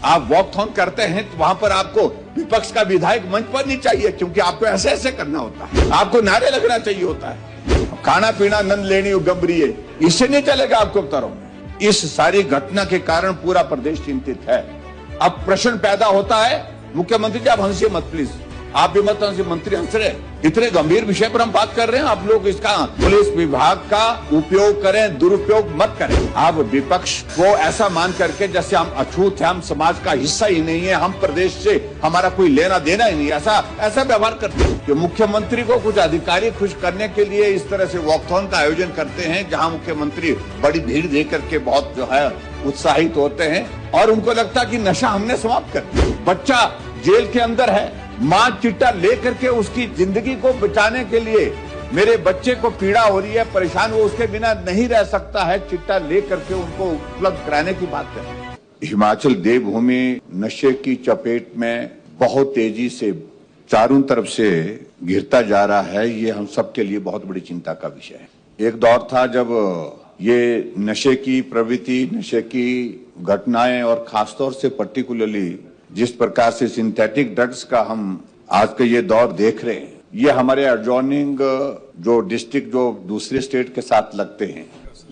आप वॉकथॉन करते हैं तो वहां पर आपको विपक्ष का विधायक मंच पर नहीं चाहिए, क्योंकि आपको ऐसे ऐसे करना होता है, आपको नारे लगना चाहिए होता है। खाना पीना नंद लेनी गंभीर है, इससे नहीं चलेगा आपको उतारो। इस सारी घटना के कारण पूरा प्रदेश चिंतित है। अब प्रश्न पैदा होता है, मुख्यमंत्री जी आप हंसिए मत प्लीज, आप भी मत हंसिए, मंत्री हंस रहे, इतने गंभीर विषय पर हम बात कर रहे हैं, आप लोग इसका पुलिस विभाग का उपयोग करें, दुरुपयोग मत करें। आप विपक्ष को ऐसा मान करके जैसे हम अछूत है, हम समाज का हिस्सा ही नहीं है, हम प्रदेश से हमारा कोई लेना देना ही नहीं, ऐसा व्यवहार करते हैं कि मुख्यमंत्री को कुछ अधिकारी खुश करने के लिए इस तरह से वॉकथॉन का आयोजन करते हैं, जहां मुख्यमंत्री बड़ी भीड़ देख करके बहुत जो है उत्साहित होते हैं और उनको लगता है कि नशा हमने समाप्त कर दिया। बच्चा जेल के अंदर है, मां चिट्टा लेकर के उसकी जिंदगी को बचाने के लिए, मेरे बच्चे को पीड़ा हो रही है, परेशान, वो उसके बिना नहीं रह सकता है, चिट्टा लेकर के उनको उपलब्ध कराने की बात करें। हिमाचल देवभूमि नशे की चपेट में बहुत तेजी से चारों तरफ से घिरता जा रहा है, ये हम सबके लिए बहुत बड़ी चिंता का विषय है। एक दौर था जब ये नशे की प्रवृत्ति, नशे की घटनाएं और खासतौर से पर्टिकुलरली जिस प्रकार से सिंथेटिक ड्रग्स का हम आज का ये दौर देख रहे हैं, ये हमारे एडजॉइनिंग जो डिस्ट्रिक्ट जो दूसरे स्टेट के साथ लगते हैं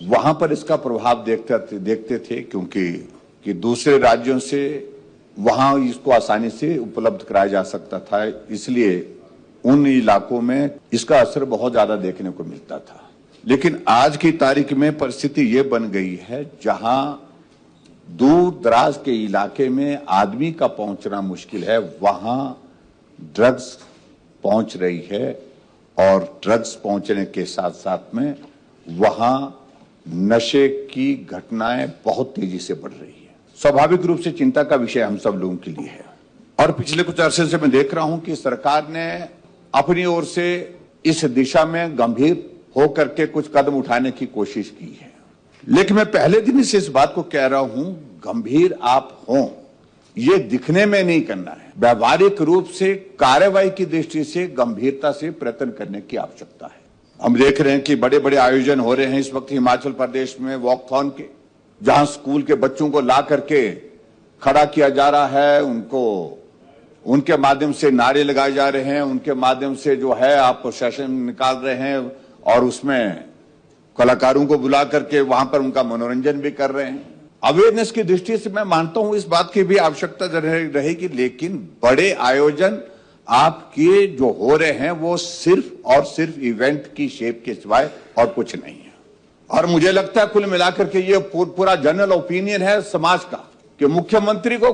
वहां पर इसका प्रभाव देखते थे, क्योंकि दूसरे राज्यों से वहां इसको आसानी से उपलब्ध कराया जा सकता था, इसलिए उन इलाकों में इसका असर बहुत ज्यादा देखने को मिलता था। लेकिन आज की तारीख में परिस्थिति ये बन गई है जहां दूर दराज के इलाके में आदमी का पहुंचना मुश्किल है, वहां ड्रग्स पहुंच रही है और ड्रग्स पहुंचने के साथ साथ में वहां नशे की घटनाएं बहुत तेजी से बढ़ रही है। स्वाभाविक रूप से चिंता का विषय हम सब लोगों के लिए है और पिछले कुछ अरसे से मैं देख रहा हूं कि सरकार ने अपनी ओर से इस दिशा में गंभीर होकर के कुछ कदम उठाने की कोशिश की है। लेकिन मैं पहले दिन से इस बात को कह रहा हूं, गंभीर आप हों ये दिखने में नहीं करना है, व्यवहारिक रूप से कार्रवाई की दृष्टि से गंभीरता से प्रयत्न करने की आवश्यकता है। हम देख रहे हैं कि बड़े बड़े आयोजन हो रहे हैं इस वक्त हिमाचल प्रदेश में वॉकथॉन के, जहां स्कूल के बच्चों को ला करके खड़ा किया जा रहा है, उनके माध्यम से नारे लगाए जा रहे हैं, उनके माध्यम से जो है आप सेशन निकाल रहे हैं और उसमें कलाकारों को बुला करके वहां पर उनका मनोरंजन भी कर रहे हैं। अवेयरनेस की दृष्टि से मैं मानता हूं इस बात की भी आवश्यकता रहेगी, लेकिन बड़े आयोजन आपके जो हो रहे हैं वो सिर्फ और सिर्फ इवेंट की शेप के सिवाय और कुछ नहीं है। और मुझे लगता है कुल मिलाकर के ये पूरा जनरल ओपिनियन है समाज का कि मुख्यमंत्री को